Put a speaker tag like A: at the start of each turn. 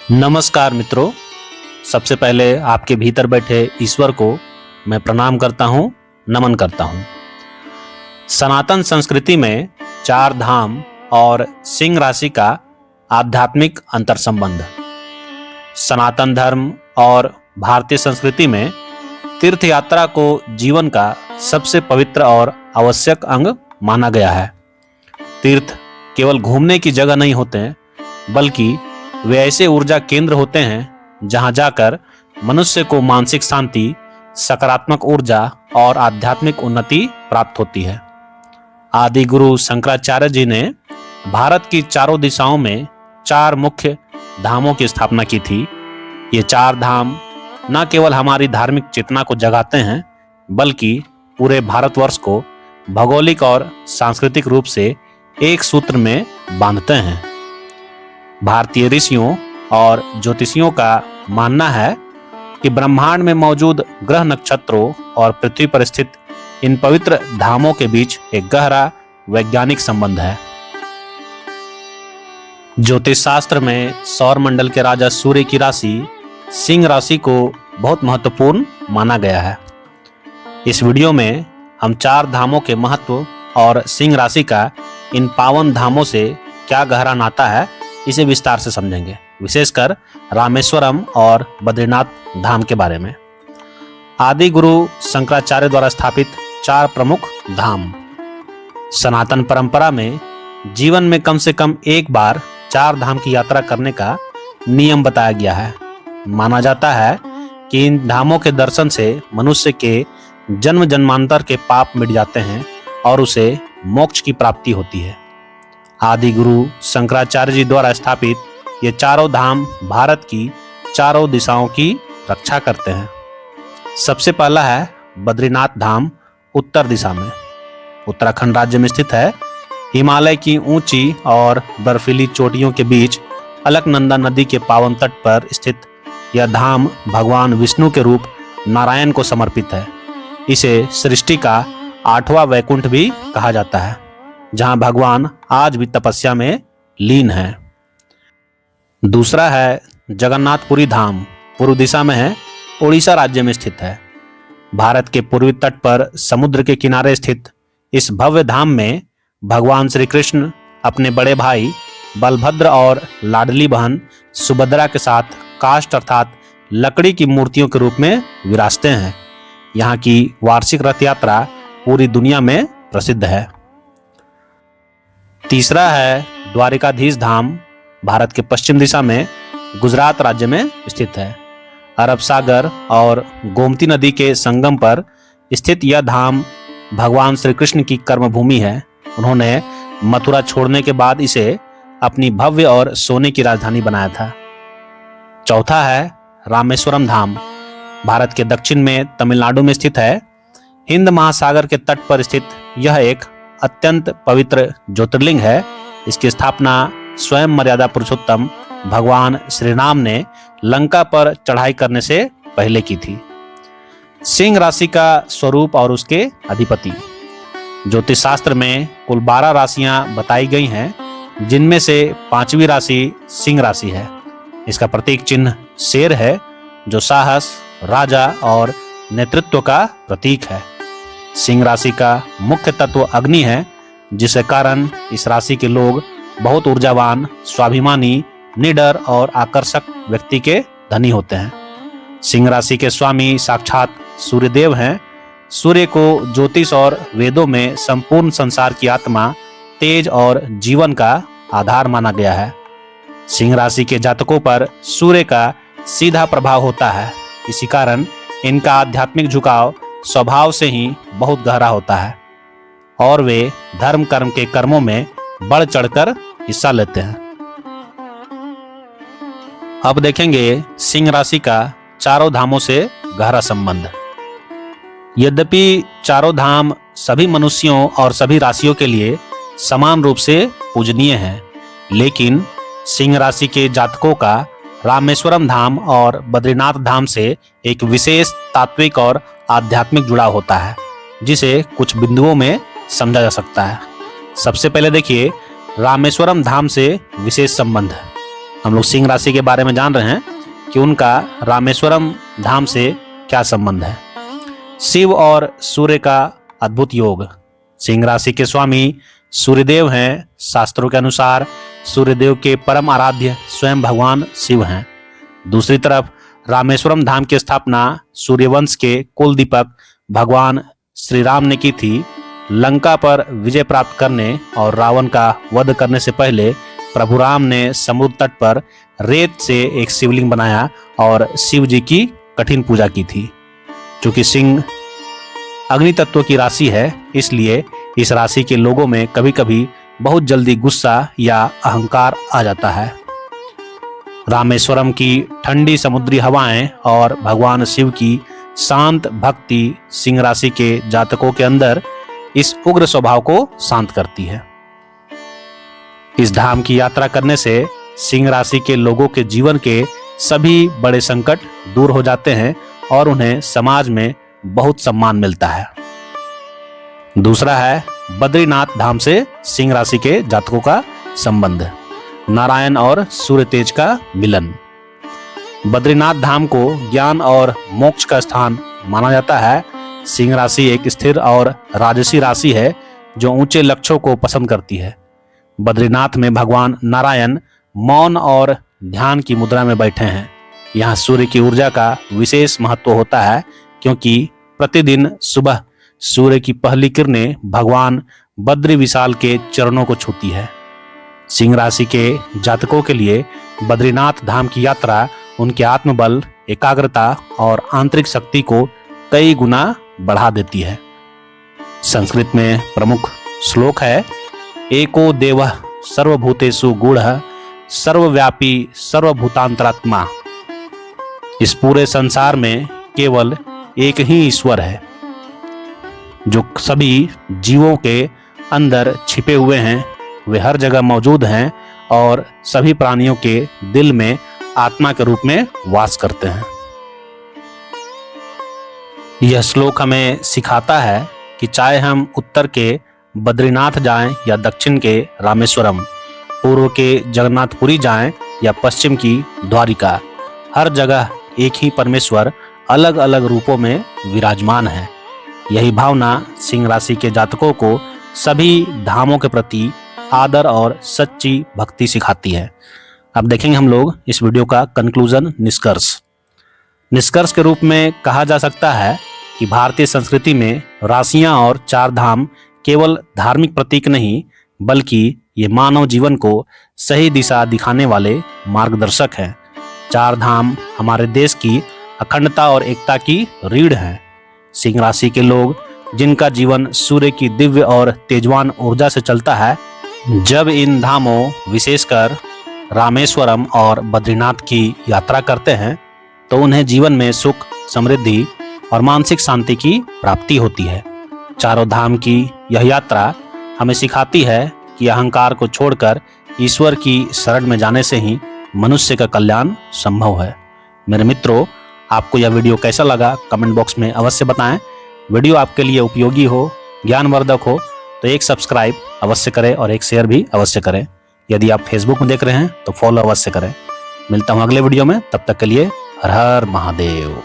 A: नमस्कार मित्रों। सबसे पहले आपके भीतर बैठे ईश्वर को मैं प्रणाम करता हूँ, नमन करता हूँ। सनातन संस्कृति में चार धाम और सिंह राशि का आध्यात्मिक अंतर संबंध। सनातन धर्म और भारतीय संस्कृति में तीर्थ यात्रा को जीवन का सबसे पवित्र और आवश्यक अंग माना गया है। तीर्थ केवल घूमने की जगह नहीं होते हैं, बल्कि वे ऐसे ऊर्जा केंद्र होते हैं जहां जाकर मनुष्य को मानसिक शांति, सकारात्मक ऊर्जा और आध्यात्मिक उन्नति प्राप्त होती है। आदि गुरु शंकराचार्य जी ने भारत की चारों दिशाओं में चार मुख्य धामों की स्थापना की थी। ये चार धाम न केवल हमारी धार्मिक चेतना को जगाते हैं, बल्कि पूरे भारतवर्ष को भौगोलिक और सांस्कृतिक रूप से एक सूत्र में बांधते हैं। भारतीय ऋषियों और ज्योतिषियों का मानना है कि ब्रह्मांड में मौजूद ग्रह, नक्षत्रों और पृथ्वी पर स्थित इन पवित्र धामों के बीच एक गहरा वैज्ञानिक संबंध है। ज्योतिष शास्त्र में सौर मंडल के राजा सूर्य की राशि सिंह राशि को बहुत महत्वपूर्ण माना गया है। इस वीडियो में हम चार धामों के महत्व और सिंह राशि का इन पावन धामों से क्या गहरा नाता है, इसे विस्तार से समझेंगे, विशेषकर रामेश्वरम और बद्रीनाथ धाम के बारे में। आदि गुरु शंकराचार्य द्वारा स्थापित चार प्रमुख धाम। सनातन परंपरा में जीवन में कम से कम एक बार चार धाम की यात्रा करने का नियम बताया गया है। माना जाता है कि इन धामों के दर्शन से मनुष्य के जन्म जन्मांतर के पाप मिट जाते हैं और उसे मोक्ष की प्राप्ति होती है। आदि गुरु शंकराचार्य जी द्वारा स्थापित ये चारों धाम भारत की चारों दिशाओं की रक्षा करते हैं। सबसे पहला है बद्रीनाथ धाम, उत्तर दिशा में उत्तराखंड राज्य में स्थित है। हिमालय की ऊंची और बर्फीली चोटियों के बीच अलकनंदा नदी के पावन तट पर स्थित यह धाम भगवान विष्णु के रूप नारायण को समर्पित है। इसे सृष्टि का 8वां वैकुंठ भी कहा जाता है, जहां भगवान आज भी तपस्या में लीन है। दूसरा है जगन्नाथपुरी धाम, पूर्व दिशा में है, उड़ीसा राज्य में स्थित है। भारत के पूर्वी तट पर समुद्र के किनारे स्थित इस भव्य धाम में भगवान श्री कृष्ण अपने बड़े भाई बलभद्र और लाडली बहन सुभद्रा के साथ काष्ठ अर्थात लकड़ी की मूर्तियों के रूप में विराजते हैं। यहाँ की वार्षिक रथ यात्रा पूरी दुनिया में प्रसिद्ध है। तीसरा है द्वारिकाधीश धाम, भारत के पश्चिम दिशा में गुजरात राज्य में स्थित है। अरब सागर और गोमती नदी के संगम पर स्थित यह धाम भगवान श्री कृष्ण की कर्मभूमि है। उन्होंने मथुरा छोड़ने के बाद इसे अपनी भव्य और सोने की राजधानी बनाया था। चौथा है रामेश्वरम धाम, भारत के दक्षिण में तमिलनाडु में स्थित है। हिंद महासागर के तट पर स्थित यह एक अत्यंत पवित्र ज्योतिर्लिंग है। इसकी स्थापना स्वयं मर्यादा पुरुषोत्तम भगवान श्री राम ने लंका पर चढ़ाई करने से पहले की थी। सिंह राशि का स्वरूप और उसके अधिपति। ज्योतिष शास्त्र में कुल 12 राशियां बताई गई हैं, जिनमें से 5वीं राशि सिंह राशि है। इसका प्रतीक चिन्ह शेर है, जो साहस, राजा और नेतृत्व का प्रतीक है। सिंह राशि का मुख्य तत्व अग्नि है, जिसके कारण इस राशि के लोग बहुत ऊर्जावान, स्वाभिमानी, निडर और आकर्षक व्यक्ति के धनी होते हैं। सिंह राशि के स्वामी साक्षात सूर्यदेव हैं। सूर्य को ज्योतिष और वेदों में संपूर्ण संसार की आत्मा, तेज और जीवन का आधार माना गया है। सिंह राशि के जातकों पर सूर्य का सीधा प्रभाव होता है। इसी कारण इनका आध्यात्मिक झुकाव स्वभाव से ही बहुत गहरा होता है और वे धर्म कर्म के कर्मों में बढ़ चढ़कर हिस्सा लेते हैं। अब देखेंगे सिंह राशि का चारों धामों से गहरा संबंध। यद्यपि चारों धाम सभी मनुष्यों और सभी राशियों के लिए समान रूप से पूजनीय हैं, लेकिन सिंह राशि के जातकों का रामेश्वरम धाम और बद्रीनाथ धाम से एक विशेष तात्विक और आध्यात्मिक जुड़ाव होता है, जिसे कुछ बिंदुओं में समझा जा सकता है। सबसे पहले देखिए रामेश्वरम धाम से विशेष संबंध। हम लोग सिंह राशि के बारे में जान रहे हैं कि उनका रामेश्वरम धाम से क्या संबंध है। शिव और सूर्य का अद्भुत योग। सिंह राशि के स्वामी सूर्यदेव हैं। शास्त्रों के अनुसार सूर्यदेव के परम आराध्य स्वयं भगवान शिव हैं। दूसरी तरफ रामेश्वरम धाम की स्थापना सूर्यवंश के कुल दीपक भगवान श्री राम ने की थी। लंका पर विजय प्राप्त करने और रावण का वध करने से पहले प्रभु राम ने समुद्र तट पर रेत से एक शिवलिंग बनाया और शिव जी की कठिन पूजा की थी। चूंकि सिंह अग्नि तत्व की राशि है, इसलिए इस राशि के लोगों में कभी कभी बहुत जल्दी गुस्सा या अहंकार आ जाता है। रामेश्वरम की ठंडी समुद्री हवाएं और भगवान शिव की शांत भक्ति सिंह राशि के जातकों के अंदर इस उग्र स्वभाव को शांत करती है। इस धाम की यात्रा करने से सिंह राशि के लोगों के जीवन के सभी बड़े संकट दूर हो जाते हैं और उन्हें समाज में बहुत सम्मान मिलता है। दूसरा है बद्रीनाथ धाम से सिंह राशि के जातकों का संबंध। नारायण और सूर्य तेज का मिलन। बद्रीनाथ धाम को ज्ञान और मोक्ष का स्थान माना जाता है। सिंह राशि एक स्थिर और राजसी राशि है जो ऊंचे लक्ष्यों को पसंद करती है। बद्रीनाथ में भगवान नारायण मौन और ध्यान की मुद्रा में बैठे हैं। यहाँ सूर्य की ऊर्जा का विशेष महत्व होता है क्योंकि प्रतिदिन सुबह सूर्य की पहली किरणें भगवान बद्री विशाल के चरणों को छूती है। सिंह राशि के जातकों के लिए बद्रीनाथ धाम की यात्रा उनके आत्मबल, एकाग्रता और आंतरिक शक्ति को कई गुना बढ़ा देती है। संस्कृत में प्रमुख श्लोक है, एको देवः सर्वभूतेषु गूढ़ः सर्वव्यापी सर्वभूतांतरात्मा। इस पूरे संसार में केवल एक ही ईश्वर है जो सभी जीवों के अंदर छिपे हुए हैं। वे हर जगह मौजूद हैं और सभी प्राणियों के दिल में आत्मा के रूप में वास करते हैं। यह श्लोक हमें सिखाता है कि चाहे हम उत्तर के बद्रीनाथ जाएं या दक्षिण के रामेश्वरम, पूर्व के जगन्नाथपुरी जाएं या पश्चिम की द्वारिका, हर जगह एक ही परमेश्वर अलग अलग रूपों में विराजमान है। यही भावना सिंह राशि के जातकों को सभी धामों के प्रति आदर और सच्ची भक्ति सिखाती है। अब देखेंगे हम लोग इस वीडियो का कंक्लूजन, निष्कर्ष के रूप में कहा जा सकता है कि भारतीय संस्कृति में राशियां और चार धाम केवल धार्मिक प्रतीक नहीं, बल्कि ये मानव जीवन को सही दिशा दिखाने वाले मार्गदर्शक हैं। चार धाम हमारे देश की अखंडता और एकता की रीढ़ है। सिंह राशि के लोग जिनका जीवन सूर्य की दिव्य और तेजवान ऊर्जा से चलता है, जब इन धामों विशेषकर रामेश्वरम और बद्रीनाथ की यात्रा करते हैं तो उन्हें जीवन में सुख, समृद्धि और मानसिक शांति की प्राप्ति होती है। चारों धाम की यह यात्रा हमें सिखाती है कि अहंकार को छोड़कर ईश्वर की शरण में जाने से ही मनुष्य का कल्याण संभव है। मेरे मित्रों, आपको यह वीडियो कैसा लगा कमेंट बॉक्स में अवश्य बताएं। वीडियो आपके लिए उपयोगी हो, ज्ञानवर्धक हो तो एक सब्सक्राइब अवश्य करें और एक शेयर भी अवश्य करें। यदि आप फेसबुक में देख रहे हैं तो फॉलो अवश्य करें। मिलता हूं अगले वीडियो में, तब तक के लिए हर हर महादेव।